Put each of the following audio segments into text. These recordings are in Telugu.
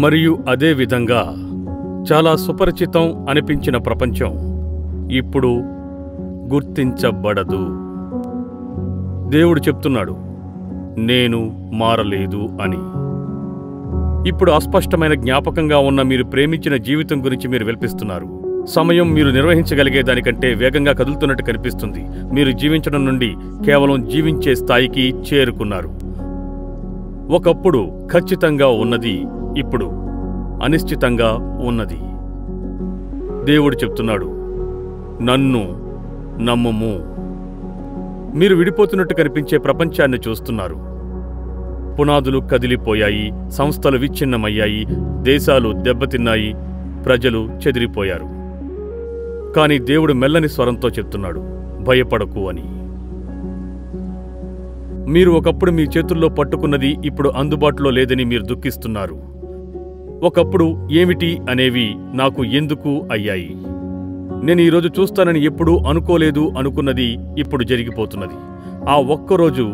మరియు అదే విధంగా చాలా సుపరిచితం అనిపించిన ప్రపంచం ఇప్పుడు గుర్తించబడదు. దేవుడు చెప్తున్నాడు, నేను మారలేదు అని. ఇప్పుడు అస్పష్టమైన జ్ఞాపకంగా ఉన్న మీరు ప్రేమించిన జీవితం గురించి మీరు వెల్పిస్తున్నారు. సమయం మీరు నిర్వహించగలిగే దానికంటే వేగంగా కదులుతున్నట్టు కనిపిస్తుంది. మీరు జీవించడం నుండి కేవలం జీవించే స్థాయికి చేరుకున్నారు. ఒకప్పుడు ఖచ్చితంగా ఉన్నది ఇప్పుడు అనిశ్చితంగా ఉన్నది. దేవుడు చెప్తున్నాడు, నన్ను నమ్ముము. మీరు విడిపోతున్నట్టు కనిపించే ప్రపంచాన్ని చూస్తున్నారు. పునాదులు కదిలిపోయాయి, సంస్థలు విచ్ఛిన్నమయ్యాయి, దేశాలు దెబ్బతిన్నాయి, ప్రజలు చెదిరిపోయారు. కానీ దేవుడు మెల్లని స్వరంతో చెప్తున్నాడు, భయపడకు అని. మీరు ఒకప్పుడు మీ చేతుల్లో పట్టుకున్నది ఇప్పుడు అందుబాటులో లేదని మీరు దుఃఖిస్తున్నారు. ఒకప్పుడు ఏమిటి అనేవి నాకు ఎందుకు అయ్యాయి, నేను ఈరోజు చూస్తానని ఎప్పుడూ అనుకోలేదు అనుకున్నది ఇప్పుడు జరిగిపోతున్నది. ఆ ఒక్కరోజు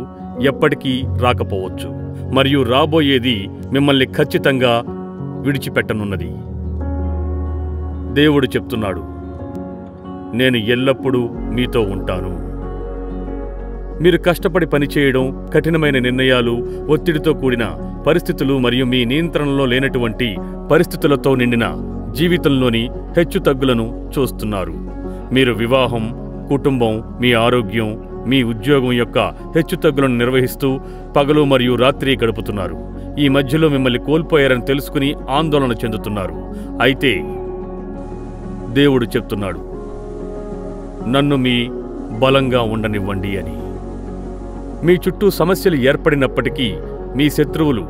ఎప్పటికీ రాకపోవచ్చు, మరియు రాబోయేది మిమ్మల్ని ఖచ్చితంగా విడిచిపెట్టనున్నది. దేవుడు చెప్తున్నాడు, నేను ఎల్లప్పుడూ మీతో ఉంటాను. మీరు కష్టపడి పనిచేయడం, కఠినమైన నిర్ణయాలు, ఒత్తిడితో కూడిన పరిస్థితులు మరియు మీ నియంత్రణలో లేనటువంటి పరిస్థితులతో నిండిన జీవితంలోని హెచ్చుతగ్గులను చూస్తున్నారు. మీరు వివాహం, కుటుంబం, మీ ఆరోగ్యం, మీ ఉద్యోగం యొక్క హెచ్చుతగ్గులను నిర్వహిస్తూ పగలు మరియు రాత్రి గడుపుతున్నారు. ఈ మధ్యలో మిమ్మల్ని కోల్పోయారని తెలుసుకుని ఆందోళన చెందుతున్నారు. అయితే దేవుడు చెప్తున్నాడు, నన్ను మీ బలంగా ఉండనివ్వండి అని. మీ చుట్టూ సమస్యలు ఏర్పడినప్పటికీ, మీ శత్రువులు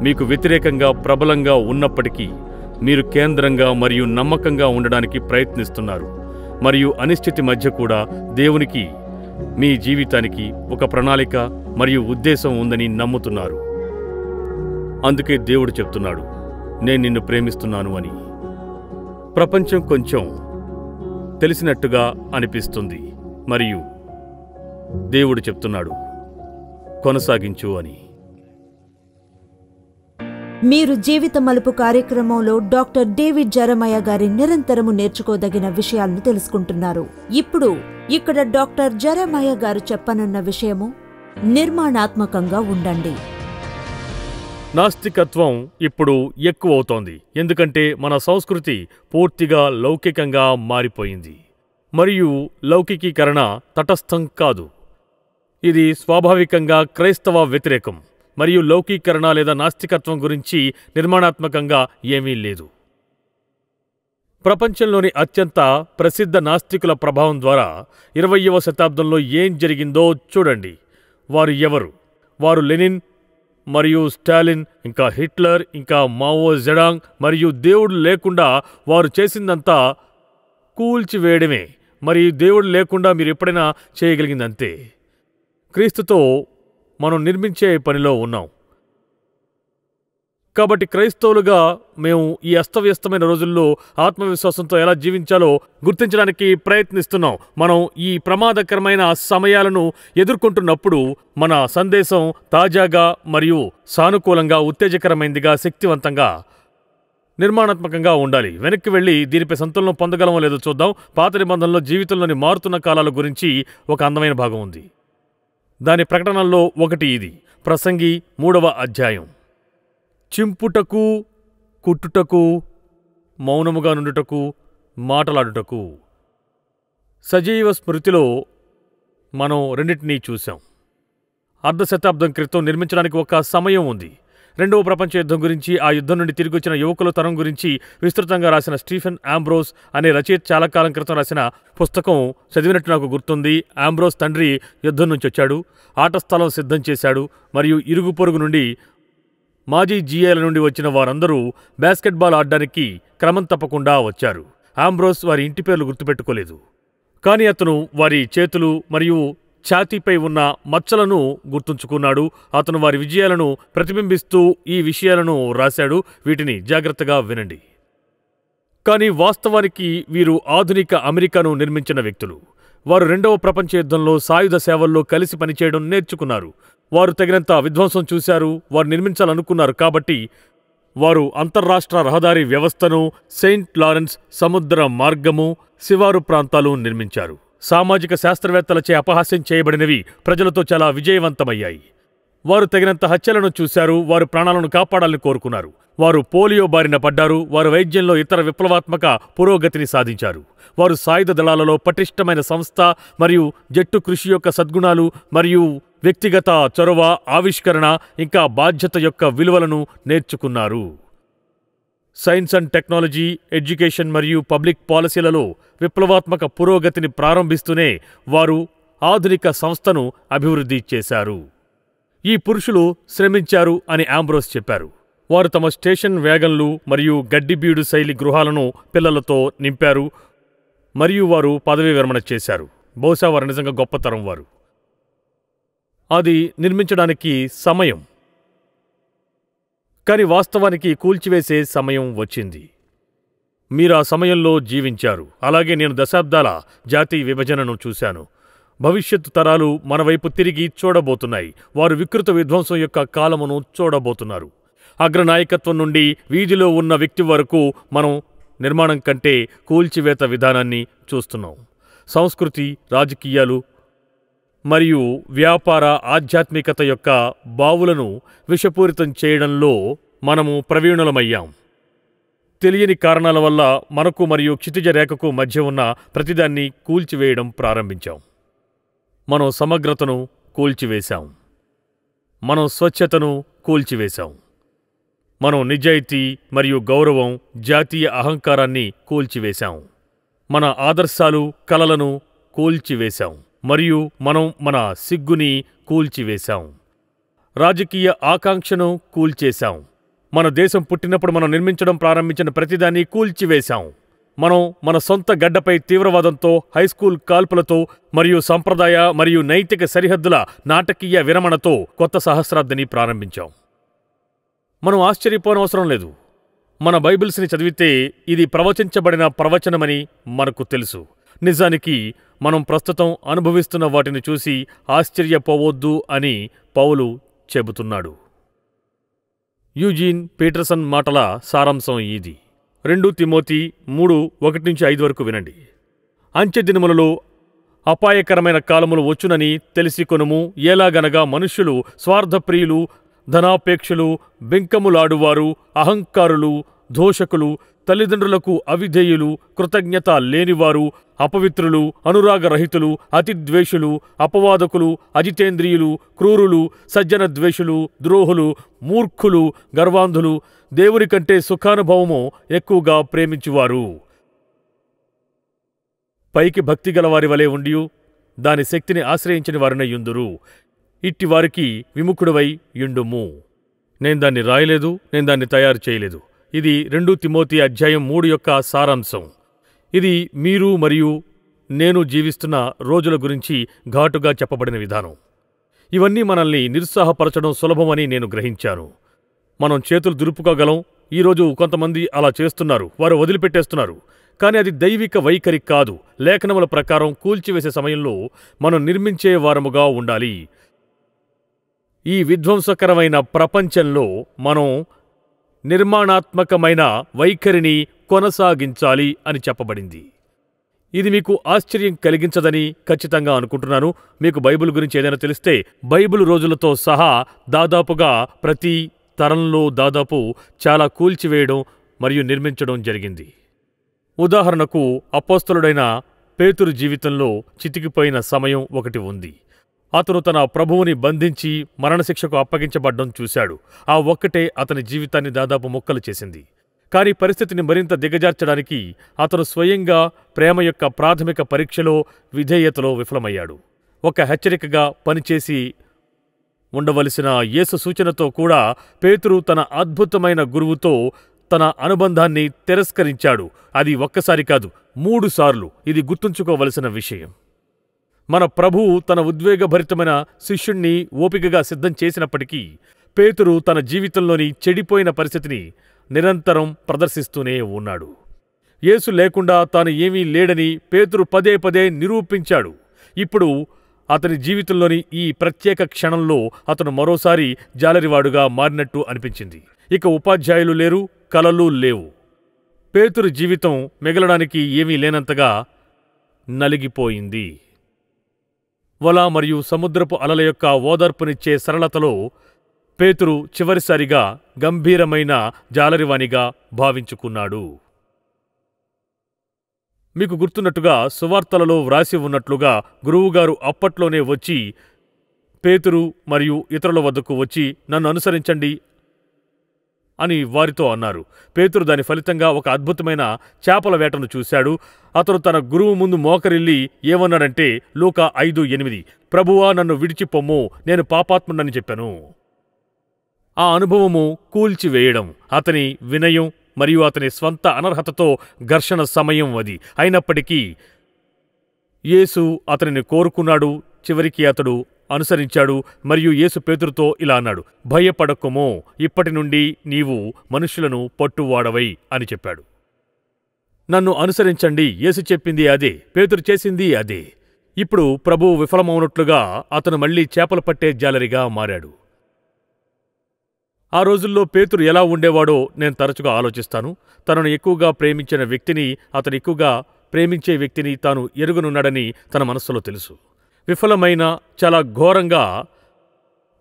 మీకు వ్యతిరేకంగా ప్రబలంగా ఉన్నప్పటికీ, మీరు కేంద్రంగా మరియు నమ్మకంగా ఉండడానికి ప్రయత్నిస్తున్నారు. మరియు అనిశ్చితి మధ్య కూడా దేవునికి మీ జీవితానికి ఒక ప్రణాళిక మరియు ఉద్దేశం ఉందని నమ్ముతున్నారు. అందుకే దేవుడు చెప్తున్నాడు, నేను నిన్ను ప్రేమిస్తున్నాను అని. ప్రపంచం కొంచెం తెలిసినట్టుగా అనిపిస్తుంది మరియు దేవుడు చెప్తున్నాడు, కొనసాగించు అని. మీరు జీవిత మలుపు కార్యక్రమంలో డాక్టర్ డేవిడ్ జెరమయా గారి నిరంతరము నేర్చుకోదగిన విషయాలను తెలుసుకుంటున్నారు. ఇప్పుడు ఇక్కడ డాక్టర్ జెరమయా గారు చెప్పనున్న విషయము, నిర్మాణాత్మకంగా ఉండండి. నాస్తికత్వం ఇప్పుడు ఎక్కువవుతోంది, ఎందుకంటే మన సంస్కృతి పూర్తిగా లౌకికంగా మారిపోయింది. మరియు లౌకికీకరణ తటస్థం కాదు, ఇది స్వాభావికంగా క్రైస్తవ వ్యతిరేకం. మరియు లౌకీకరణ లేదా నాస్తికత్వం గురించి నిర్మాణాత్మకంగా ఏమీ లేదు. ప్రపంచంలోని అత్యంత ప్రసిద్ధ నాస్తికుల ప్రభావం ద్వారా 20వ శతాబ్దంలో ఏం జరిగిందో చూడండి. వారు ఎవరు? వారు లెనిన్ మరియు స్టాలిన్, ఇంకా హిట్లర్, ఇంకా మావో జెడాంగ్. మరియు దేవుడు లేకుండా వారు చేసిందంతా కూల్చివేయడమే. మరియు దేవుడు లేకుండా మీరు ఎప్పుడైనా చేయగలిగిందంతే. క్రీస్తుతో మనం నిర్మించే పనిలో ఉన్నాం. కాబట్టి క్రైస్తవులుగా మేము ఈ అస్తవ్యస్తమైన రోజుల్లో ఆత్మవిశ్వాసంతో ఎలా జీవించాలో గుర్తించడానికి ప్రయత్నిస్తున్నాం. మనం ఈ ప్రమాదకరమైన సమయాలను ఎదుర్కొంటున్నప్పుడు మన సందేశం తాజాగా మరియు సానుకూలంగా, ఉత్తేజకరమైనదిగా, శక్తివంతంగా, నిర్మాణాత్మకంగా ఉండాలి. వెనక్కి వెళ్ళి దీనిపై సంతులనం పొందగలమో లేదో చూద్దాం. పాత నిబంధనలో జీవితంలోని మారుతున్న కాలాల గురించి ఒక అందమైన భాగం ఉంది. దాని ప్రకటనల్లో ఒకటి ఇది. ప్రసంగి 3వ అధ్యాయం. చింపుటకు, కుట్టుటకు, మౌనముగా నుండుటకు, మాటలాడుటకు. సజీవ స్మృతిలో మనం రెండింటినీ చూశాం. అర్ధశతాబ్దం క్రితం నిర్మించడానికి ఒక సమయం ఉంది. 2వ ప్రపంచ యుద్ధం గురించి, ఆ యుద్ధం నుండి తిరిగి వచ్చిన యువకుల తరం గురించి విస్తృతంగా రాసిన స్టీఫెన్ ఆంబ్రోస్ అనే రచయిత చాలా కాలం క్రితం రాసిన పుస్తకం చదివినట్టు నాకు గుర్తుంది. ఆంబ్రోస్ తండ్రి యుద్ధం నుంచి వచ్చాడు, ఆట స్థలం సిద్ధం చేశాడు, మరియు ఇరుగు పొరుగు నుండి, మాజీ జీఏల నుండి వచ్చిన వారందరూ బాస్కెట్బాల్ ఆడడానికి క్రమం తప్పకుండా వచ్చారు. ఆంబ్రోస్ వారి ఇంటి పేర్లు గుర్తుపెట్టుకోలేదు, కానీ అతను వారి చేతులు మరియు ఛాతీపై ఉన్న మచ్చలను గుర్తుంచుకున్నాడు. అతను వారి విజయాలను ప్రతిబింబిస్తూ ఈ విషయాలను రాశాడు. వీటిని జాగ్రత్తగా వినండి. కానీ వాస్తవానికి వీరు ఆధునిక అమెరికాను నిర్మించిన వ్యక్తులు. వారు 2వ ప్రపంచ యుద్ధంలో సాయుధ సేవల్లో కలిసి పనిచేయడం నేర్చుకున్నారు. వారు తగినంత విధ్వంసం చూశారు, వారు నిర్మించాలనుకున్నారు. కాబట్టి వారు అంతర్రాష్ట్ర రహదారి వ్యవస్థను, సెయింట్ లారెన్స్ సముద్ర మార్గము, శివారు ప్రాంతాలు నిర్మించారు. సామాజిక శాస్త్రవేత్తలచే అపహాస్యం చేయబడినవి ప్రజలతో చాలా విజయవంతమయ్యాయి. వారు తగినంత హత్యలను చూశారు. వారు ప్రాణాలను కాపాడాలని కోరుకున్నారు. వారు పోలియో బారిన పడ్డారు. వారు వైద్యంలో ఇతర విప్లవాత్మక పురోగతిని సాధించారు. వారు సాయుధ దళాలలో పటిష్టమైన సంస్థ మరియు జట్టు కృషి యొక్క సద్గుణాలు మరియు వ్యక్తిగత చొరవ, ఆవిష్కరణ ఇంకా బాధ్యత యొక్క విలువలను నేర్చుకున్నారు. సైన్స్ అండ్ టెక్నాలజీ, ఎడ్యుకేషన్ మరియు పబ్లిక్ పాలసీలలో విప్లవాత్మక పురోగతిని ప్రారంభిస్తూనే వారు ఆధునిక సంస్థను అభివృద్ధి చేశారు. ఈ పురుషులు శ్రమించారు అని ఆంబ్రోస్ చెప్పారు. వారు తమ స్టేషన్ వ్యాగన్లు మరియు గడ్డిబీడు శైలి గృహాలను పిల్లలతో నింపారు మరియు వారు పదవీ విరమణ చేశారు. బహుశా వారు నిజంగా గొప్పతరం వారు. అది నిర్మించడానికి సమయం, కానీ వాస్తవానికి కూల్చివేసే సమయం వచ్చింది. మీరు ఆ సమయంలో జీవించారు. అలాగే నేను దశాబ్దాల జాతీయ విభజనను చూశాను. భవిష్యత్తు తరాలు మన వైపు తిరిగి చూడబోతున్నాయి. వారు వికృత విధ్వంసం యొక్క కాలమును చూడబోతున్నారు. అగ్రనాయకత్వం నుండి వీధిలో ఉన్న వ్యక్తి వరకు మనం నిర్మాణం కంటే కూల్చివేత విధానాన్ని చూస్తున్నాం. సంస్కృతి, రాజకీయాలు మరియు వ్యాపార ఆధ్యాత్మికత యొక్క బావులను విషపూరితం చేయడంలో మనము ప్రవీణులమయ్యాం. తెలియని కారణాల వల్ల మనకు మరియు క్షితిజ రేఖకు మధ్య ఉన్న ప్రతిదాన్ని కూల్చివేయడం ప్రారంభించాం. మనం సమగ్రతను కూల్చివేశాం. మనం స్వచ్ఛతను కూల్చివేశాం. మనం నిజాయితీ మరియు గౌరవం, జాతీయ అహంకారాన్ని కూల్చివేశాం. మన ఆదర్శాలు, కలలను కూల్చివేశాం. మరియు మనం మన సిగ్గుని కూల్చివేశాం. రాజకీయ ఆకాంక్షను కూల్చేశాం. మన దేశం పుట్టినప్పుడు మనం నిర్మించడం ప్రారంభించిన ప్రతిదాన్ని కూల్చివేశాం. మనం మన సొంత గడ్డపై తీవ్రవాదంతో, హైస్కూల్ కాల్పులతో మరియు సంప్రదాయ మరియు నైతిక సరిహద్దుల నాటకీయ విరమణతో కొత్త సహస్రాబ్దిని ప్రారంభించాం. మనం ఆశ్చర్యపోనవసరం లేదు. మన బైబిల్స్ని చదివితే ఇది ప్రవచించబడిన ప్రవచనమని మనకు తెలుసు. నిజానికి మనం ప్రస్తుతం అనుభవిస్తున్న వాటిని చూసి ఆశ్చర్యపోవద్దు అని పౌలు చెబుతున్నాడు. యూజీన్ పీటర్సన్ మాటల సారాంశం ఇది. 2 తిమోతి 3:1-5 వరకు వినండి. అంచె దినములలో అపాయకరమైన కాలములు వచ్చునని తెలిసికొనుము. ఎలాగనగా మనుష్యులు స్వార్థప్రియులు, ధనాపేక్షలు, బెంకములాడువారు, అహంకారులు, దోషకులు, తల్లిదండ్రులకు అవిధేయులు, కృతజ్ఞత లేనివారు, అపవిత్రులు, అనురాగరహితులు, అతిద్వేషులు, అపవాదకులు, అజితేంద్రియులు, క్రూరులు, సజ్జన ద్వేషులు, ద్రోహులు, మూర్ఖులు, గర్వాంధులు, దేవుని కంటే సుఖానుభవము ఎక్కువగా ప్రేమించువారు. పైకి భక్తి గలవారి వలె ఉండియు దాని శక్తిని ఆశ్రయించిన వారినై యుందురు. ఇట్టివారికి విముఖుడవై యుండుము. నేను దాన్ని రాయలేదు, నేను దాన్ని తయారు చేయలేదు. ఇది 2 తిమోతి అధ్యాయం 3 యొక్క సారాంశం. ఇది మీరు మరియు నేను జీవిస్తున్న రోజుల గురించి ఘాటుగా చెప్పబడిన విధానం. ఇవన్నీ మనల్ని నిరుత్సాహపరచడం సులభమని నేను గ్రహించాను. మనం చేతులు దులుపుకోగలం. ఈరోజు కొంతమంది అలా చేస్తున్నారు, వారు వదిలిపెట్టేస్తున్నారు. కానీ అది దైవిక వైఖరి కాదు. లేఖనముల ప్రకారం కూల్చివేసే సమయంలో మనం నిర్మించే వారముగా ఉండాలి. ఈ విధ్వంసకరమైన ప్రపంచంలో మనం నిర్మాణాత్మకమైన వైఖరిని కొనసాగించాలి అని చెప్పబడింది. ఇది మీకు ఆశ్చర్యం కలిగించదని ఖచ్చితంగా అనుకుంటున్నాను. మీకు బైబిల్ గురించి ఏదైనా తెలిస్తే బైబిల్ రోజులతో సహా దాదాపుగా ప్రతి తరంలో దాదాపు చాలా కూల్చివేయడం మరియు నిర్మించడం జరిగింది. ఉదాహరణకు అపోస్తలుడైన పేతురు జీవితంలో చితికిపోయిన సమయం ఒకటి ఉంది. అతను తన ప్రభువుని బంధించి మరణశిక్షకు అప్పగించబడ్డం చూశాడు. ఆ ఒక్కటే అతని జీవితాన్ని దాదాపు ముక్కలు చేసింది. కానీ పరిస్థితిని మరింత దిగజార్చడానికి అతను స్వయంగా ప్రేమ యొక్క ప్రాథమిక పరీక్షలో, విధేయతలో విఫలమయ్యాడు. ఒక హెచ్చరికగా పనిచేసి ఉండవలసిన యేసు సూచనతో కూడా పేతురు తన అద్భుతమైన గురువుతో తన అనుబంధాన్ని తిరస్కరించాడు. అది ఒక్కసారి కాదు, 3 సార్లు. ఇది గుర్తుంచుకోవలసిన విషయం. మన ప్రభువు తన ఉద్వేగభరితమైన శిష్యుణ్ణి ఓపికగా సిద్ధం చేసినప్పటికీ పేతురు తన జీవితంలోని చెడిపోయిన పరిస్థితిని నిరంతరం ప్రదర్శిస్తూనే ఉన్నాడు. యేసు లేకుండా తాను ఏమీ లేడని పేతురు పదే పదే నిరూపించాడు. ఇప్పుడు అతని జీవితంలోని ఈ ప్రత్యేక క్షణంలో అతను మరోసారి జాలరివాడుగా మారినట్టు అనిపించింది. ఇక ఉపాధ్యాయులు లేరు, కలలు లేవు. పేతురు జీవితం మిగలడానికి ఏమీ లేనంతగా నలిగిపోయింది. వల మరియు సముద్రపు అలల యొక్క ఓదార్పునిచ్చే సరళతలో పేతురు చివరిసారిగా గంభీరమైన జాలరివానిగా భావించుకున్నాడు. మీకు గుర్తున్నట్టుగా సువార్తలలో వ్రాసి ఉన్నట్లుగా గురువుగారు అప్పట్లోనే వచ్చి పేతురు మరియు ఇతరుల వద్దకు వచ్చి నన్ను అనుసరించండి అని వారితో అన్నారు. పేతురు దాని ఫలితంగా ఒక అద్భుతమైన చేపల వేటను చూశాడు. అతను తన గురువు ముందు మోకరిల్లి ఏమన్నాడంటే లూకా 5:8 ప్రభువా నన్ను విడిచిపొమ్ము, నేను పాపాత్ముడని చెప్పాను. ఆ అనుభవము కూల్చివేయడం, అతని వినయం మరియు అతని స్వంత అనర్హతతో ఘర్షణ సమయం అది. అయినప్పటికీ యేసు అతనిని కోరుకున్నాడు. చివరికి అతడు అనుసరించాడు. మరియు యేసు పేతురుతో ఇలా అన్నాడు, భయపడకుమో, ఇప్పటి నుండి నీవు మనుష్యులను పట్టువాడవై అని చెప్పాడు. నన్ను అనుసరించండి, యేసు చెప్పింది అదే, పేతురు చేసింది అదే. ఇప్పుడు ప్రభువు విఫలమవునట్లుగా అతను మళ్లీ చేపలు పట్టే జాలరిగా మారాడు. ఆ రోజుల్లో పేతురు ఎలా ఉండేవాడో నేను తరచుగా ఆలోచిస్తాను. తనను ఎక్కువగా ప్రేమించిన వ్యక్తిని, అతను ఎక్కువగా ప్రేమించే వ్యక్తిని తాను ఎరుగునున్నాడని తన మనస్సులో తెలుసు. చాలా ఘోరంగా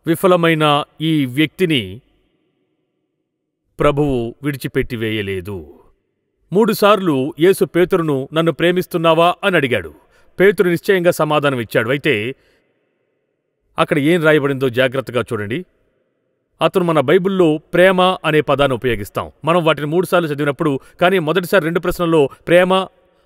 విఫలమైన ఈ వ్యక్తిని ప్రభువు విడిచిపెట్టివేయలేదు. 3 సార్లు యేసు పేతురును నన్ను ప్రేమిస్తున్నావా అని అడిగాడు. పేతురు నిశ్చయంగా సమాధానమిచ్చాడు. అయితే అక్కడ ఏం రాయబడిందో జాగ్రత్తగా చూడండి. అతను మన బైబిల్లో ప్రేమ అనే పదాన్ని ఉపయోగిస్తాం. మనం వాటిని 3 సార్లు చదివినప్పుడు, కానీ మొదటిసారి 2 ప్రశ్నల్లో ప్రేమ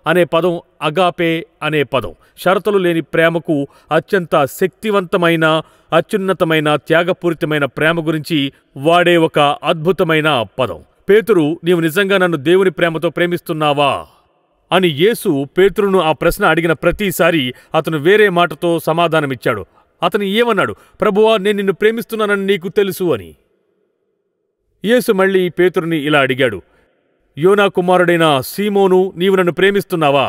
అనే పదం అగాపే అనే పదం, షరతులు లేని ప్రేమకు అత్యంత శక్తివంతమైన, అత్యున్నతమైన, త్యాగపూరితమైన ప్రేమ గురించి వాడే ఒక అద్భుతమైన పదం. పేతురు, నీవు నిజంగా నన్ను దేవుని ప్రేమతో ప్రేమిస్తున్నావా అని యేసు పేతురును ఆ ప్రశ్న అడిగిన ప్రతిసారి అతను వేరే మాటతో సమాధానమిచ్చాడు. అతను ఏమన్నాడు? ప్రభువా, నేను నిన్ను ప్రేమిస్తున్నానని నీకు తెలుసు అని. యేసు మళ్ళీ పేతురుని ఇలా అడిగాడు, యోనా కుమారుడైన సీమోను, నీవు నన్ను ప్రేమిస్తున్నావా?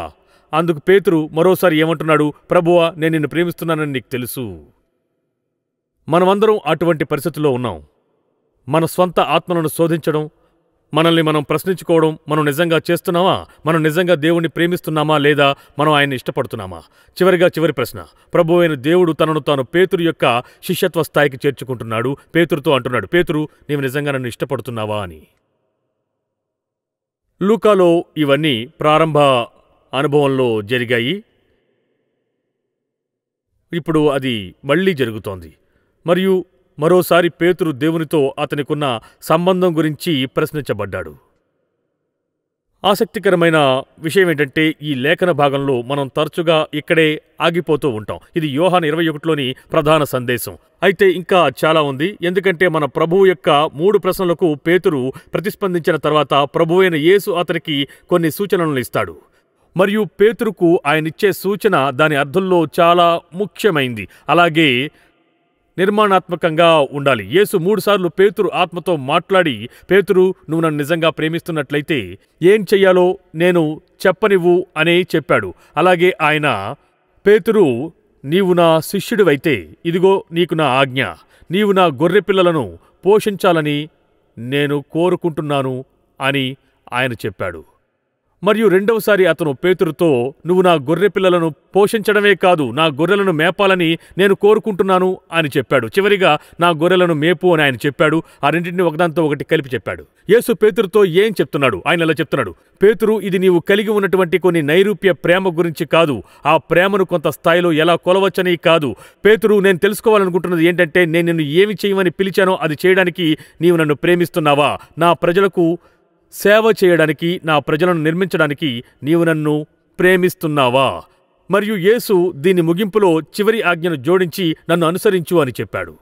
అందుకు పేతురు మరోసారి ఏమంటున్నాడు? ప్రభువా, నేను నిన్ను ప్రేమిస్తున్నానని నీకు తెలుసు. మనమందరం అటువంటి పరిస్థితుల్లో ఉన్నాం. మన స్వంత ఆత్మలను శోధించడం, మనల్ని మనం ప్రశ్నించుకోవడం, మనం నిజంగా చేస్తున్నామా? మనం నిజంగా దేవుణ్ణి ప్రేమిస్తున్నామా లేదా మనం ఆయన్ని ఇష్టపడుతున్నామా? చివరి ప్రశ్న. ప్రభువైన దేవుడు తనను తాను పేతురు యొక్క శిష్యత్వ స్థాయికి చేర్చుకుంటున్నాడు. పేతురుతో అంటున్నాడు, పేతురు, నీవు నిజంగా నన్ను ఇష్టపడుతున్నావా అని. లూకాలో ఇవన్నీ ప్రారంభ అనుభవంలో జరిగాయి. ఇప్పుడు అది మళ్లీ జరుగుతోంది. మరియు మరోసారి పేతురు దేవునితో అతనికున్న సంబంధం గురించి ప్రశ్నించబడ్డాడు. ఆసక్తికరమైన విషయం ఏంటంటే, ఈ లేఖన భాగంలో మనం తరచుగా ఇక్కడే ఆగిపోతూ ఉంటాం. ఇది యోహాను 21లోని ప్రధాన సందేశం. అయితే ఇంకా చాలా ఉంది. ఎందుకంటే మన ప్రభువు యొక్క 3 ప్రశ్నలకు పేతురు ప్రతిస్పందించిన తర్వాత ప్రభువైన యేసు అతనికి కొన్ని సూచనలను ఇస్తాడు. మరియు పేతురుకు ఆయనిచ్చే సూచన దాని అర్థంలో చాలా ముఖ్యమైంది, అలాగే నిర్మాణాత్మకంగా ఉండాలి. యేసు 3 సార్లు పేతురు ఆత్మతో మాట్లాడి, పేతురు, నువ్వు నన్ను నిజంగా ప్రేమిస్తున్నట్లయితే ఏం చెయ్యాలో నేను చెప్పనివ్వు అనే చెప్పాడు. అలాగే ఆయన, పేతురు, నీవు నా శిష్యుడివైతే ఇదిగో నీకు నా ఆజ్ఞ, నీవు నా గొర్రెపిల్లలను పోషించాలని నేను కోరుకుంటున్నాను అని ఆయన చెప్పాడు. మరియు రెండవసారి అతను పేతురుతో, నువ్వు నా గొర్రెపిల్లలను పోషించడమే కాదు, నా గొర్రెలను మేపాలని నేను కోరుకుంటున్నాను అని చెప్పాడు. చివరిగా నా గొర్రెలను మేపు అని ఆయన చెప్పాడు. ఆ రెండింటిని ఒకదాంతో ఒకటి కలిపి చెప్పాడు. యేసు పేతురుతో ఏం చెప్తున్నాడు? ఆయన ఇలా చెప్తున్నాడు, పేతురు, ఇది నీవు కలిగి ఉన్నటువంటి కొన్ని నైరూప్య ప్రేమ గురించి కాదు, ఆ ప్రేమను కొంత స్థాయిలో ఎలా కొలవచ్చని కాదు. పేతురు, నేను తెలుసుకోవాలనుకుంటున్నది ఏంటంటే, నేను నిన్ను ఏమి చేయమని పిలిచానో అది చేయడానికి నీవు నన్ను ప్రేమిస్తున్నావా? నా ప్రజలకు సేవ చేయడానికి, నా ప్రజలను నిర్మించడానికి నీవు నన్ను ప్రేమిస్తున్నావా? మరియు యేసు దీని ముగింపులో చివరి ఆజ్ఞను జోడించి నన్ను అనుసరించు అని చెప్పాడు.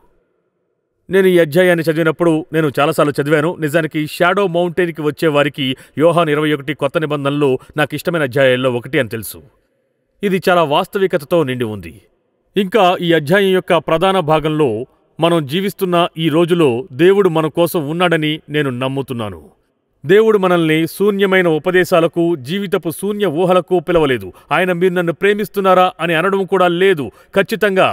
నేను ఈ అధ్యాయాన్ని చదివినప్పుడు నేను చాలాసార్లు చదివాను. నిజానికి షాడో మౌంటైన్కి వచ్చేవారికి యోహాను 21 కొత్త నిబంధనలో నాకు ఇష్టమైన అధ్యాయాల్లో ఒకటి అని తెలుసు. ఇది చాలా వాస్తవికతతో నిండి ఉంది. ఇంకా ఈ అధ్యాయం యొక్క ప్రధాన భాగంలో మనం జీవిస్తున్న ఈ రోజులో దేవుడు మన కోసం ఉన్నాడని నేను నమ్ముతున్నాను. దేవుడు మనల్ని శూన్యమైన ఉపదేశాలకు, జీవితపు శూన్య ఊహలకు పిలవలేదు. ఆయన మీరు నన్ను ప్రేమిస్తున్నారా అని అనడం కూడా లేదు. ఖచ్చితంగా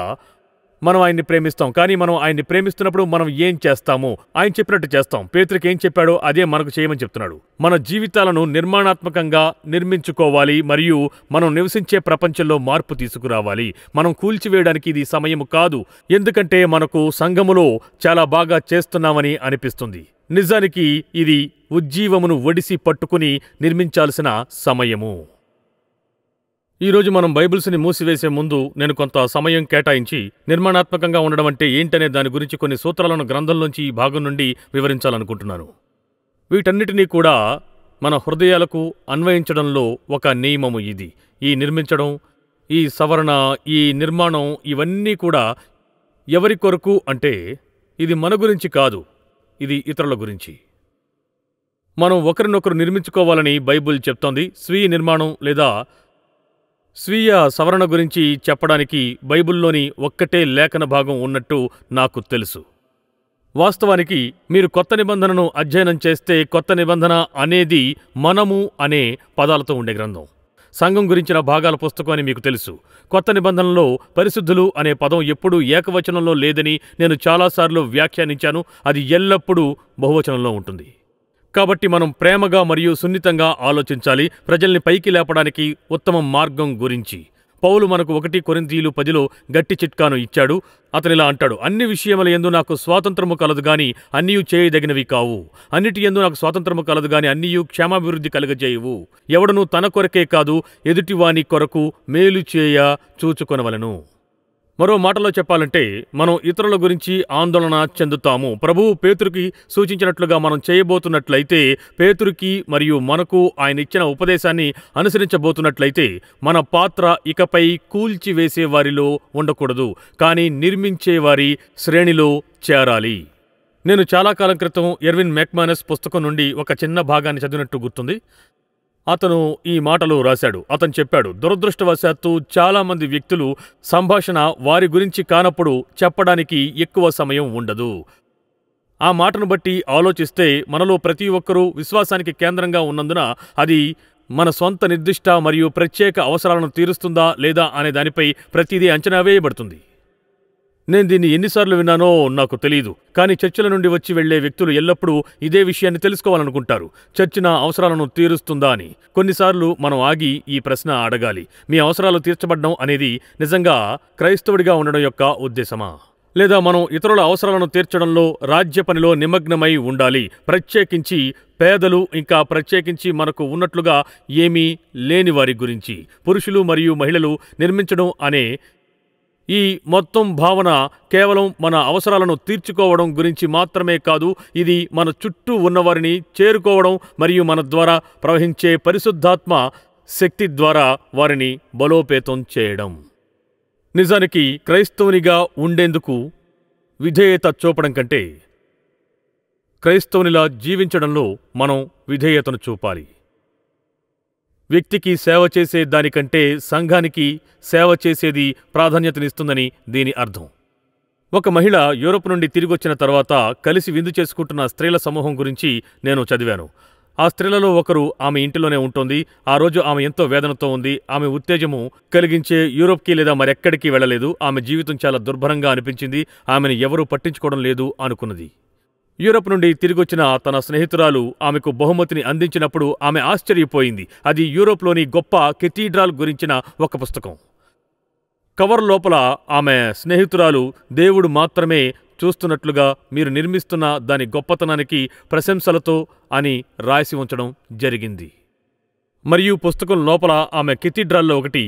మనం ఆయన్ని ప్రేమిస్తాం. కానీ మనం ఆయన్ని ప్రేమిస్తున్నప్పుడు మనం ఏం చేస్తాము? ఆయన చెప్పినట్టు చేస్తాం. పేతురుకి ఏం చెప్పాడో అదే మనకు చేయమని చెప్తున్నాడు. మన జీవితాలను నిర్మాణాత్మకంగా నిర్మించుకోవాలి మరియు మనం నివసించే ప్రపంచంలో మార్పు తీసుకురావాలి. మనం కూల్చివేయడానికి ఇది సమయం కాదు. ఎందుకంటే మనకు సంఘములో చాలా బాగా చేస్తున్నామని అనిపిస్తుంది. నిజానికి ఇది ఉజ్జీవమును ఒడిసి పట్టుకుని నిర్మించాల్సిన సమయము. ఈరోజు మనం బైబిల్స్ని మూసివేసే ముందు నేను కొంత సమయం కేటాయించి నిర్మాణాత్మకంగా ఉండడం అంటే ఏంటనే దాని గురించి కొన్ని సూత్రాలను గ్రంథంలోంచి ఈ భాగం నుండి వివరించాలనుకుంటున్నాను. వీటన్నిటినీ కూడా మన హృదయాలకు అన్వయించడంలో ఒక నియమము ఇది. ఈ నిర్మించడం, ఈ సవరణ, ఈ నిర్మాణం ఇవన్నీ కూడా ఎవరి కొరకు అంటే ఇది మన గురించి కాదు, ఇది ఇతరుల గురించి. మనం ఒకరినొకరు నిర్మించుకోవాలని బైబిల్ చెప్తోంది. స్వీయ నిర్మాణం లేదా స్వీయ సవరణ గురించి చెప్పడానికి బైబిల్లోని ఒక్కటే లేఖన భాగం ఉన్నట్టు నాకు తెలుసు. వాస్తవానికి మీరు కొత్త నిబంధనను అధ్యయనం చేస్తే కొత్త నిబంధన అనేది మనము అనే పదాలతో ఉండే గ్రంథం. సంఘం గురించిన భాగాల పుస్తకం అని మీకు తెలుసు. కొత్త నిబంధనలో పరిశుద్ధులు అనే పదం ఎప్పుడూ ఏకవచనంలో లేదని నేను చాలాసార్లు వ్యాఖ్యానించాను. అది ఎల్లప్పుడూ బహువచనంలో ఉంటుంది. కాబట్టి మనం ప్రేమగా మరియు సున్నితంగా ఆలోచించాలి ప్రజల్ని పైకి లేపడానికి ఉత్తమ మార్గం గురించి. పౌలు మనకు 1 కొరింథీయులు 10లో గట్టి చిట్కాను ఇచ్చాడు. అతనిలా అంటాడు, అన్ని విషయముల యందు నాకు స్వాతంత్రము కలదు గాని అన్నియు చేయదగినవి కావు. అన్నిటి యందు నాకు స్వాతంత్రము కలదు గాని అన్నియు క్షేమాభివృద్ధి కలుగజేయువు. ఎవడను తన కొరకే కాదు ఎదుటివాని కొరకు మేలు చేయ చూచుకొనవలెను. మరో మాటలో చెప్పాలంటే మనం ఇతరుల గురించి ఆందోళన చెందుతాము. ప్రభువు పేతురుకి సూచించినట్లుగా మనం చేయబోతున్నట్లయితే, పేతురుకి మరియు మనకు ఆయన ఇచ్చిన ఉపదేశాన్ని అనుసరించబోతున్నట్లయితే మన పాత్ర ఇకపై కూల్చివేసే వారిలో ఉండకూడదు, కానీ నిర్మించేవారి శ్రేణిలో చేరాలి. నేను చాలా కాలం క్రితం ఎర్విన్ మెక్మానస్ పుస్తకం నుండి ఒక చిన్న భాగాన్ని చదివినట్టు గుర్తుంది. అతను ఈ మాటలు రాశాడు. అతను చెప్పాడు, దురదృష్టవశాత్తు చాలామంది వ్యక్తులు సంభాషణ వారి గురించి కానప్పుడు చెప్పడానికి ఎక్కువ సమయం ఉండదు. ఆ మాటను బట్టి ఆలోచిస్తే మనలో ప్రతి ఒక్కరూ విశ్వాసానికి కేంద్రంగా ఉన్నందున అది మన సొంత నిర్దిష్ట మరియు ప్రత్యేక అవసరాలను తీరుస్తుందా లేదా అనే దానిపై ప్రతిదీ అంచనా వేయబడుతుంది. నేను దీన్ని ఎన్నిసార్లు విన్నానో నాకు తెలియదు, కానీ చర్చిల నుండి వచ్చి వెళ్లే వ్యక్తులు ఎల్లప్పుడూ ఇదే విషయాన్ని తెలుసుకోవాలనుకుంటారు. చర్చి నా అవసరాలను తీరుస్తుందా అని. కొన్నిసార్లు మనం ఆగి ఈ ప్రశ్న అడగాలి, మీ అవసరాలు తీర్చబడడం అనేది నిజంగా క్రైస్తవుడిగా ఉండడం యొక్క ఉద్దేశమా? లేదా మనం ఇతరుల అవసరాలను తీర్చడంలో రాజ్య పనిలో నిమగ్నమై ఉండాలి, ప్రత్యేకించి పేదలు, ఇంకా ప్రత్యేకించి మనకు ఉన్నట్లుగా ఏమీ లేని వారి గురించి. పురుషులు మరియు మహిళలు నిర్మించడం అనే ఈ మొత్తం భావన కేవలం మన అవసరాలను తీర్చుకోవడం గురించి మాత్రమే కాదు, ఇది మన చుట్టూ ఉన్నవారిని చేరుకోవడం మరియు మన ద్వారా ప్రవహించే పరిశుద్ధాత్మ శక్తి ద్వారా వారిని బలోపేతం చేయడం. నిజానికి క్రైస్తవునిగా ఉండేందుకు విధేయత చూపడం కంటే క్రైస్తవునిలా జీవించడంలో మనం విధేయతను చూపాలి. వ్యక్తికి సేవ చేసే దానికంటే సంఘానికి సేవ చేసేది ప్రాధాన్యతనిస్తుందని దీని అర్థం. ఒక మహిళ యూరోప్ నుండి తిరిగొచ్చిన తర్వాత కలిసి విందు చేసుకుంటున్న స్త్రీల సమూహం గురించి నేను చదివాను. ఆ స్త్రీలలో ఒకరు ఆమె ఇంటిలోనే ఉంటోంది. ఆ రోజు ఆమె ఎంతో వేదనతో ఉంది. ఆమె ఉత్తేజము కలిగించే యూరోప్కి లేదా మరెక్కడికి వెళ్లలేదు. ఆమె జీవితం చాలా దుర్భరంగా అనిపించింది. ఆమెను ఎవరూ పట్టించుకోవడం లేదు అనుకున్నది. యూరోప్ నుండి తిరిగొచ్చిన తన స్నేహితురాలు ఆమెకు బహుమతిని అందించినప్పుడు ఆమె ఆశ్చర్యపోయింది. అది యూరోప్లోని గొప్ప కెథీడ్రాల్ గురించిన ఒక పుస్తకం. కవర్ లోపల ఆమె స్నేహితురాలు దేవుడు మాత్రమే చూస్తున్నట్లుగా మీరు నిర్మిస్తున్న దాని గొప్పతనానికి ప్రశంసలతో అని రాసి ఉంచడం జరిగింది. మరియు పుస్తకం లోపల ఆమె కెథీడ్రాల్లో ఒకటి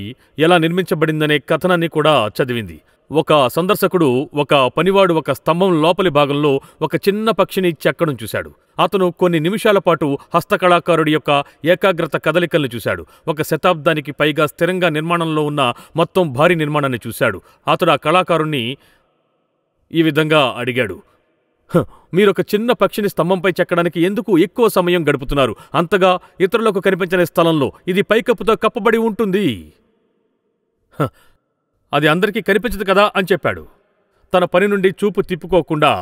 ఎలా నిర్మించబడిందనే కథనాన్ని కూడా చదివింది. ఒక సందర్శకుడు, ఒక పనివాడు ఒక స్తంభం లోపలి భాగంలో ఒక చిన్న పక్షిని చెక్కడం చూశాడు. అతను కొన్ని నిమిషాల పాటు హస్తకళాకారుడి యొక్క ఏకాగ్రత కదలికల్ని చూశాడు. 1 శతాబ్దానికి పైగా స్థిరంగా నిర్మాణంలో ఉన్న మొత్తం భారీ నిర్మాణాన్ని చూశాడు. అతడు ఆ కళాకారుణ్ణి ఈ విధంగా అడిగాడు, మీరొక చిన్న పక్షిని స్తంభంపై చెక్కడానికి ఎందుకు ఎక్కువ సమయం గడుపుతున్నారు? అంతగా ఇతరులకు కనిపించని స్థలంలో ఇది పైకప్పుతో కప్పబడి ఉంటుంది. అది అందరికీ కనిపించదు కదా అని చెప్పాడు. తన పని నుండి చూపు తిప్పుకోకుండా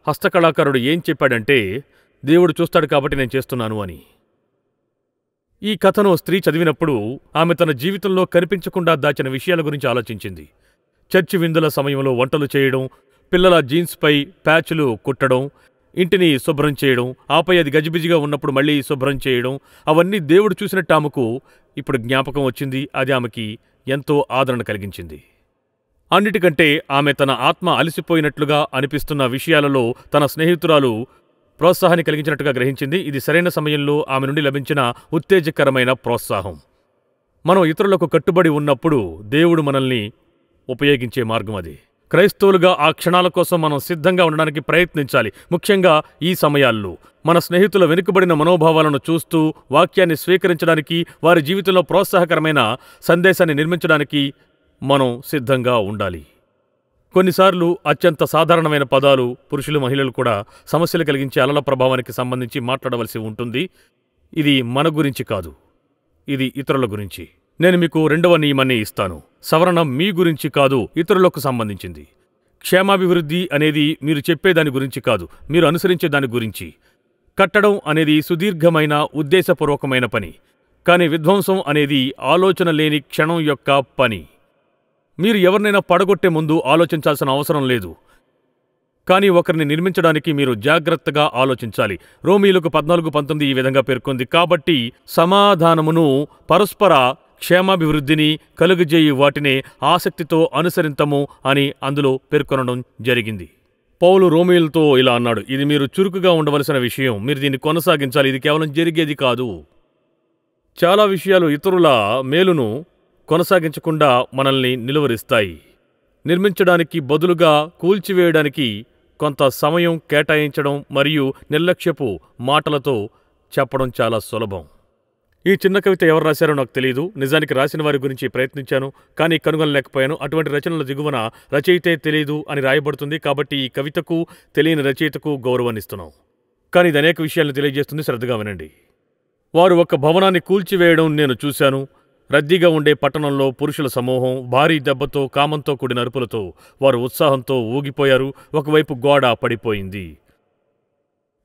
హస్తకళాకారుడు ఏం చెప్పాడంటే, దేవుడు చూస్తాడు కాబట్టి నేను చేస్తున్నాను అని. ఈ కథను స్త్రీ చదివినప్పుడు ఆమె తన జీవితంలో కనిపించకుండా దాచిన విషయాల గురించి ఆలోచించింది. చర్చి విందుల సమయంలో వంటలు చేయడం, పిల్లల జీన్స్పై ప్యాచ్లు కుట్టడం, ఇంటిని శుభ్రం చేయడం, ఆపై అది గజిబిజిగా ఉన్నప్పుడు మళ్ళీ శుభ్రం చేయడం, అవన్నీ దేవుడు చూసినట్టు ఆమెకు ఇప్పుడు జ్ఞాపకం వచ్చింది. అది ఆమెకి ఎంతో ఆదరణ కలిగించింది. అన్నిటికంటే ఆమె తన ఆత్మ అలసిపోయినట్లుగా అనిపిస్తున్న విషయాలలో తన స్నేహితురాలు ప్రోత్సాహాన్ని కలిగించినట్టుగా గ్రహించింది. ఇది సరైన సమయంలో ఆమె నుండి లభించిన ఉత్తేజకరమైన ప్రోత్సాహం. మనం ఇతరులకు కట్టుబడి ఉన్నప్పుడు దేవుడు మనల్ని ఉపయోగించే మార్గం అది. క్రైస్తవులుగా ఆ క్షణాల కోసం మనం సిద్ధంగా ఉండడానికి ప్రయత్నించాలి. ముఖ్యంగా ఈ సమయాల్లో మన స్నేహితుల వెనుకబడిన మనోభావాలను చూస్తూ వాక్యాన్ని స్వీకరించడానికి, వారి జీవితంలో ప్రోత్సాహకరమైన సందేశాన్ని నిర్మించడానికి మనం సిద్ధంగా ఉండాలి. కొన్నిసార్లు అత్యంత సాధారణమైన పదాలు పురుషులు, మహిళలు కూడా సమస్యలు కలిగించే అలల ప్రభావానికి సంబంధించి మాట్లాడవలసి ఉంటుంది. ఇది మన గురించి కాదు, ఇది ఇతరుల గురించి. నేను మీకు రెండవ నియమాన్ని ఇస్తాను. సవరణ మీ గురించి కాదు, ఇతరులకు సంబంధించింది. క్షేమాభివృద్ధి అనేది మీరు చెప్పేదాని గురించి కాదు, మీరు అనుసరించే దాని గురించి. కట్టడం అనేది సుదీర్ఘమైన ఉద్దేశపూర్వకమైన పని, కానీ విధ్వంసం అనేది ఆలోచన లేని క్షణం యొక్క పని. మీరు ఎవరినైనా పడగొట్టే ముందు ఆలోచించాల్సిన అవసరం లేదు, కానీ ఒకరిని నిర్మించడానికి మీరు జాగ్రత్తగా ఆలోచించాలి. రోమీయులకు 14:19 ఈ విధంగా పేర్కొంది. కాబట్టి సమాధానమును, పరస్పర క్షేమాభివృద్ధిని కలుగజేయి వాటినే ఆసక్తితో అనుసరింతము అని అందులో పేర్కొనడం జరిగింది. పౌలు రోమీయులతో ఇలా అన్నాడు, ఇది మీరు చురుకుగా ఉండవలసిన విషయం, మీరు దీన్ని కొనసాగించాలి, ఇది కేవలం జరిగేది కాదు. చాలా విషయాలు ఇతరుల మేలును కొనసాగించకుండా మనల్ని నిలువరిస్తాయి. నిర్మించడానికి బదులుగా కూల్చివేయడానికి కొంత సమయం కేటాయించడం మరియు నిర్లక్ష్యపు మాటలతో చెప్పడం చాలా సులభం. ఈ చిన్న కవిత ఎవరు రాశారో నాకు తెలియదు. నిజానికి రాసిన వారి గురించి ప్రయత్నించాను, కానీ కనుగొనలేకపోయాను. అటువంటి రచనల దిగువన రచయితే తెలియదు అని రాయబడుతుంది. కాబట్టి ఈ కవితకు, తెలియని రచయితకు గౌరవాన్నిస్తున్నాం. కానీ ఇది అనేక విషయాలను తెలియజేస్తుంది. శ్రద్ధగా వినండి. వారు ఒక భవనాన్ని కూల్చివేయడం నేను చూశాను. రద్దీగా ఉండే పట్టణంలో పురుషుల సమూహం భారీ దెబ్బతో, కామంతో కూడిన అరుపులతో వారు ఉత్సాహంతో ఊగిపోయారు. ఒకవైపు గోడ పడిపోయింది.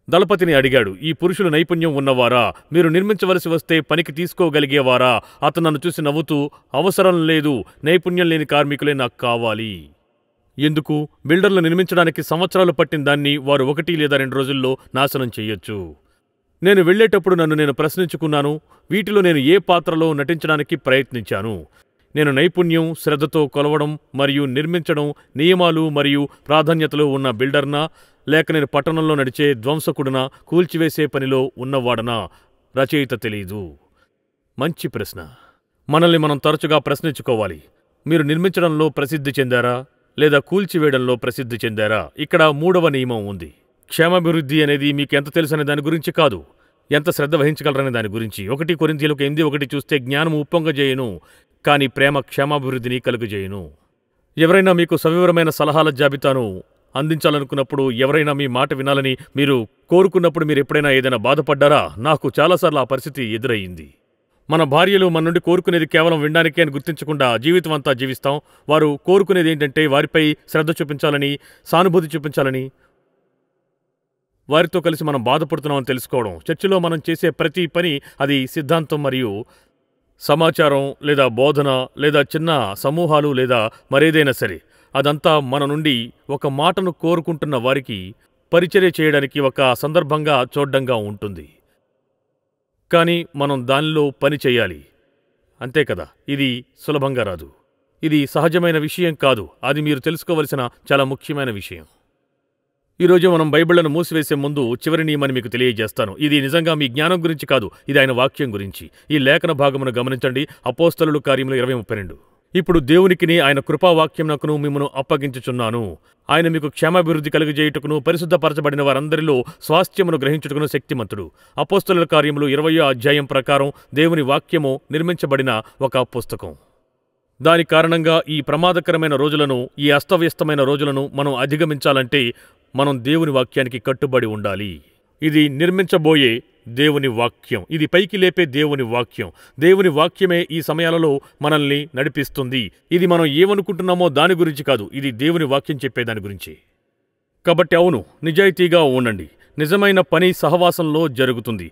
దళపతిని అడిగాడు, ఈ పురుషులు నైపుణ్యం ఉన్నవారా? మీరు నిర్మించవలసి వస్తే పనికి తీసుకోగలిగేవారా? అతను నన్ను చూసి నవ్వుతూ, అవసరం లేదు, నైపుణ్యం లేని కార్మికులే నాకు కావాలి. ఎందుకు? బిల్డర్లు నిర్మించడానికి సంవత్సరాలు పట్టిన దాన్ని వారు 1 లేదా 2 రోజుల్లో నాశనం చెయ్యొచ్చు. నేను వెళ్లేటప్పుడు నన్ను నేను ప్రశ్నించుకున్నాను, వీటిలో నేను ఏ పాత్రలో నటించడానికి ప్రయత్నించాను? నేను నైపుణ్యం, శ్రద్ధతో కొలవడం మరియు నిర్మించడం, నియమాలు మరియు ప్రాధాన్యతలు ఉన్న బిల్డర్నా, లేక నేను పట్టణంలో నడిచే ధ్వంసకుడినా, కూల్చివేసే పనిలో ఉన్నవాడనా? రచయిత తెలీదు. మంచి ప్రశ్న. మనల్ని మనం తరచుగా ప్రశ్నించుకోవాలి. మీరు నిర్మించడంలో ప్రసిద్ధి చెందారా, లేదా కూల్చివేయడంలో ప్రసిద్ధి చెందారా? ఇక్కడ 3వ నియమం ఉంది. క్షేమాభివృద్ధి అనేది మీకు ఎంత తెలుసనే దాని గురించి కాదు, ఎంత శ్రద్ధ వహించగలరనే దాని గురించి. 1 కొరింథీయులకు 8:1 చూస్తే జ్ఞానము ఉప్పొంగజేయును, కానీ ప్రేమ క్షేమాభివృద్ధిని కలుగజేయును. ఎవరైనా మీకు సవివరమైన సలహాల జాబితాను అందించాలనుకున్నప్పుడు, ఎవరైనా మీ మాట వినాలని మీరు కోరుకున్నప్పుడు మీరు ఎప్పుడైనా ఏదైనా బాధపడ్డారా? నాకు చాలాసార్లు ఆ పరిస్థితి ఎదురయ్యింది. మన భార్యలు మన నుండి కోరుకునేది కేవలం వినడానికే అని గుర్తించకుండా జీవితం అంతా జీవిస్తాం. వారు కోరుకునేది ఏంటంటే వారిపై శ్రద్ధ చూపించాలని, సానుభూతి చూపించాలని. వారితో కలిసి మనం బాధపడుతున్నామని తెలుసుకోవడం. చర్చిలో మనం చేసే ప్రతి పని, అది సిద్ధాంతం మరియు సమాచారం లేదా బోధన లేదా చిన్న సమూహాలు లేదా మరేదైనా సరే, అదంతా మన నుండి ఒక మాటను కోరుకుంటున్న వారికి పరిచర్య చేయడానికి ఒక సందర్భంగా చూడ్డంగా ఉంటుంది. కానీ మనం దానిలో పని చేయాలి, అంతే కదా. ఇది సులభంగా రాదు. ఇది సహజమైన విషయం కాదు. అది మీరు తెలుసుకోవలసిన చాలా ముఖ్యమైన విషయం. ఈరోజు మనం బైబిళ్లను మూసివేసే ముందు చివరి నియమాన్ని మీకు తెలియజేస్తాను. ఇది నిజంగా మీ జ్ఞానం గురించి కాదు, ఇది ఆయన వాక్యం గురించి. ఈ లేఖన భాగమును గమనించండి. అపోస్తలుల కార్యములు 20:32. ఇప్పుడు దేవునికిని ఆయన కృపావాక్యమునకును మిమ్మను అప్పగించుచున్నాను. ఆయన మీకు క్షేమాభివృద్ధి కలుగజేయుటకును, పరిశుద్ధపరచబడిన వారందరిలో స్వాస్థ్యమును గ్రహించుటకును శక్తిమంతుడు. అపోస్తలుల కార్యములు 20వ అధ్యాయం ప్రకారం దేవుని వాక్యము నిర్మించబడిన ఒక పుస్తకం. దాని కారణంగా ఈ ప్రమాదకరమైన రోజులను, ఈ అస్తవ్యస్తమైన రోజులను మనం అధిగమించాలంటే మనం దేవుని వాక్యానికి కట్టుబడి ఉండాలి. ఇది నిర్మించబోయే దేవుని వాక్యం, ఇది పైకి లేపే దేవుని వాక్యం. దేవుని వాక్యమే ఈ సమయాలలో మనల్ని నడిపిస్తుంది. ఇది మనం ఏమనుకుంటున్నామో దాని గురించి కాదు, ఇది దేవుని వాక్యం చెప్పేదాని గురించి. కాబట్టి అవును, నిజాయితీగా ఉండండి. నిజమైన పని సహవాసంలో జరుగుతుంది.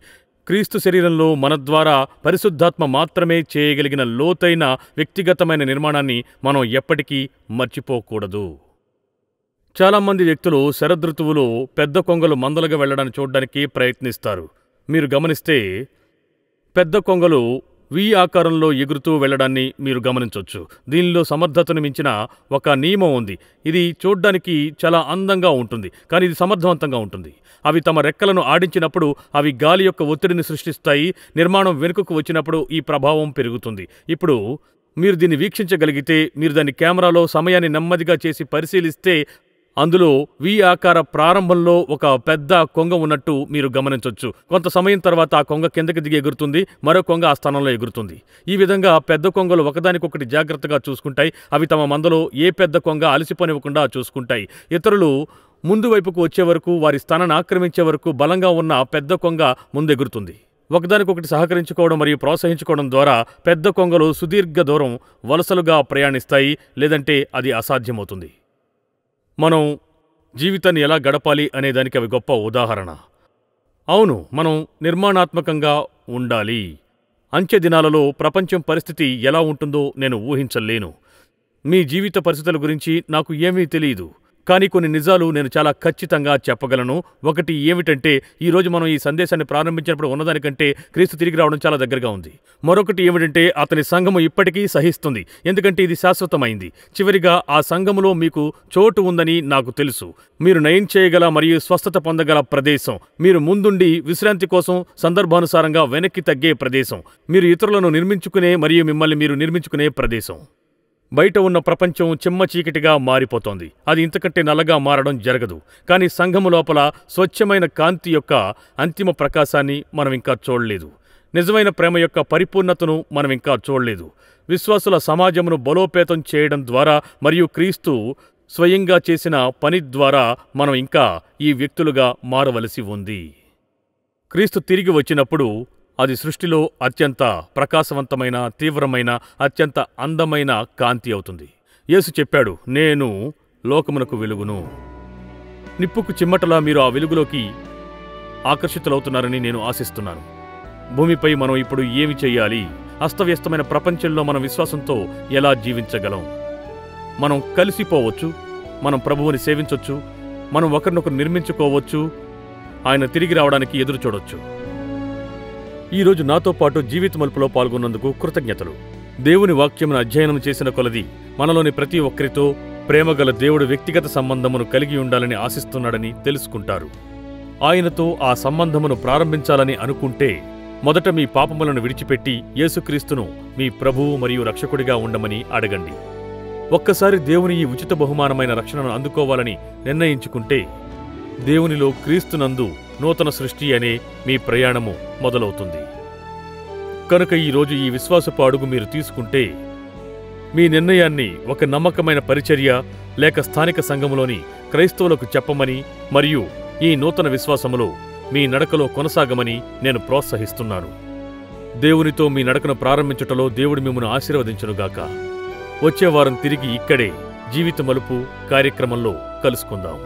క్రీస్తు శరీరంలో మన ద్వారా పరిశుద్ధాత్మ మాత్రమే చేయగలిగిన లోతైన వ్యక్తిగతమైన నిర్మాణాన్ని మనం ఎప్పటికీ మర్చిపోకూడదు. చాలామంది వ్యక్తులు శరదృతువులో పెద్ద కొంగలు మందలుగా వెళ్లడాన్ని చూడడానికి ప్రయత్నిస్తారు. మీరు గమనిస్తే పెద్ద కొంగలు వి ఆకారంలో ఎగురుతూ వెళ్లడాన్ని మీరు గమనించవచ్చు. దీనిలో సమర్థతను మించిన ఒక నియమం ఉంది. ఇది చూడ్డానికి చాలా అందంగా ఉంటుంది, కానీ ఇది సమర్థవంతంగా ఉంటుంది. అవి తమ రెక్కలను ఆడించినప్పుడు అవి గాలి యొక్క ఒత్తిడిని సృష్టిస్తాయి. నిర్మాణం వెనుకకు వచ్చినప్పుడు ఈ ప్రభావం పెరుగుతుంది. ఇప్పుడు మీరు దీన్ని వీక్షించగలిగితే, మీరు దాన్ని కెమెరాలో సమయాన్ని నెమ్మదిగా చేసి పరిశీలిస్తే అందులో వి ఆకార ప్రారంభంలో ఒక పెద్ద కొంగ ఉన్నట్టు మీరు గమనించవచ్చు. కొంత సమయం తర్వాత ఆ కొంగ కిందకి దిగి ఎగురుతుంది, మరో కొంగ ఆ స్థానంలో ఎగురుతుంది. ఈ విధంగా పెద్ద కొంగలు ఒకదానికొకటి జాగ్రత్తగా చూసుకుంటాయి. అవి తమ మందలో ఏ పెద్ద కొంగ అలసిపోనివ్వకుండా చూసుకుంటాయి. ఇతరులు ముందు వైపుకు వచ్చే వరకు, వారి స్థానాన్ని ఆక్రమించే వరకు బలంగా ఉన్న పెద్ద కొంగ ముందెగురుతుంది. ఒకదానికొకటి సహకరించుకోవడం మరియు ప్రోత్సహించుకోవడం ద్వారా పెద్ద కొంగలు సుదీర్ఘ దూరం వలసలుగా ప్రయాణిస్తాయి, లేదంటే అది అసాధ్యమవుతుంది. మనం జీవితాన్ని ఎలా గడపాలి అనేదానికి అవి గొప్ప ఉదాహరణ. అవును, మనం నిర్మాణాత్మకంగా ఉండాలి. అంచె దినాలలో ప్రపంచం పరిస్థితి ఎలా ఉంటుందో నేను ఊహించలేను. మీ జీవిత పరిస్థితుల గురించి నాకు ఏమీ తెలియదు, కానీ కొన్ని నిజాలు నేను చాలా ఖచ్చితంగా చెప్పగలను. ఒకటి ఏమిటంటే, ఈరోజు మనం ఈ సందేశాన్ని ప్రారంభించినప్పుడు ఉన్నదానికంటే క్రీస్తు తిరిగి రావడం చాలా దగ్గరగా ఉంది. మరొకటి ఏమిటంటే, అతని సంఘము ఇప్పటికీ సహిస్తుంది, ఎందుకంటే ఇది శాశ్వతమైంది. చివరిగా ఆ సంఘములో మీకు చోటు ఉందని నాకు తెలుసు. మీరు నయం చేయగల మరియు స్వస్థత పొందగల ప్రదేశం, మీరు ముందుండి విశ్రాంతి కోసం సందర్భానుసారంగా వెనక్కి తగ్గే ప్రదేశం, మీరు ఇతరులను నిర్మించుకునే మరియు మిమ్మల్ని మీరు నిర్మించుకునే ప్రదేశం. బయట ఉన్న ప్రపంచం చిమ్మ చీకటిగా మారిపోతోంది. అది ఇంతకంటే నల్లగా మారడం జరగదు. కానీ సంఘము లోపల స్వచ్ఛమైన కాంతి యొక్క అంతిమ ప్రకాశాన్ని మనం ఇంకా చూడలేదు. నిజమైన ప్రేమ యొక్క పరిపూర్ణతను మనం ఇంకా చూడలేదు. విశ్వాసుల సమాజమును బలోపేతం చేయడం ద్వారా మరియు క్రీస్తు స్వయంగా చేసిన పని ద్వారా మనం ఇంకా ఈ వ్యక్తులుగా మారవలసి ఉంది. క్రీస్తు తిరిగి వచ్చినప్పుడు అది సృష్టిలో అత్యంత ప్రకాశవంతమైన, తీవ్రమైన, అత్యంత అందమైన కాంతి అవుతుంది. యేసు చెప్పాడు, నేను లోకమునకు వెలుగును. నిప్పుకు చిమ్మటలా మీరు ఆ వెలుగులోకి ఆకర్షితులవుతున్నారని నేను ఆశిస్తున్నాను. భూమిపై మనం ఇప్పుడు ఏమి చెయ్యాలి? అస్తవ్యస్తమైన ప్రపంచంలో మన విశ్వాసంతో ఎలా జీవించగలం? మనం కలిసిపోవచ్చు, మనం ప్రభువుని సేవించవచ్చు, మనం ఒకరినొకరు నిర్మించుకోవచ్చు, ఆయన తిరిగి రావడానికి ఎదురు చూడొచ్చు. ఈరోజు నాతో పాటు జీవిత మలుపులో పాల్గొన్నందుకు కృతజ్ఞతలు. దేవుని వాక్యమును అధ్యయనం చేసిన కొలది మనలోని ప్రతి ఒక్కరితో ప్రేమగల దేవుడు వ్యక్తిగత సంబంధమును కలిగి ఉండాలని ఆశిస్తున్నాడని తెలుసుకుంటారు. ఆయనతో ఆ సంబంధమును ప్రారంభించాలని అనుకుంటే మొదట మీ పాపములను విడిచిపెట్టి యేసుక్రీస్తును మీ ప్రభువు మరియు రక్షకుడిగా ఉండమని అడగండి. ఒక్కసారి దేవుని ఈ ఉచిత బహుమానమైన రక్షణను అందుకోవాలని నిర్ణయించుకుంటే దేవునిలో క్రీస్తునందు నూతన సృష్టి అనే మీ ప్రయాణము మొదలవుతుంది. కనుక ఈరోజు ఈ విశ్వాసపు అడుగు మీరు తీసుకుంటే మీ నిర్ణయాన్ని ఒక నమ్మకమైన పరిచర్య లేక స్థానిక సంఘములోని క్రైస్తవులకు చెప్పమని మరియు ఈ నూతన విశ్వాసములో మీ నడకలో కొనసాగమని నేను ప్రోత్సహిస్తున్నాను. దేవునితో మీ నడకను ప్రారంభించుటలో దేవుడు మిమ్మల్ని ఆశీర్వదించునుగాక. వచ్చే వారం తిరిగి ఇక్కడే జీవిత మలుపు కార్యక్రమంలో కలుసుకుందాం.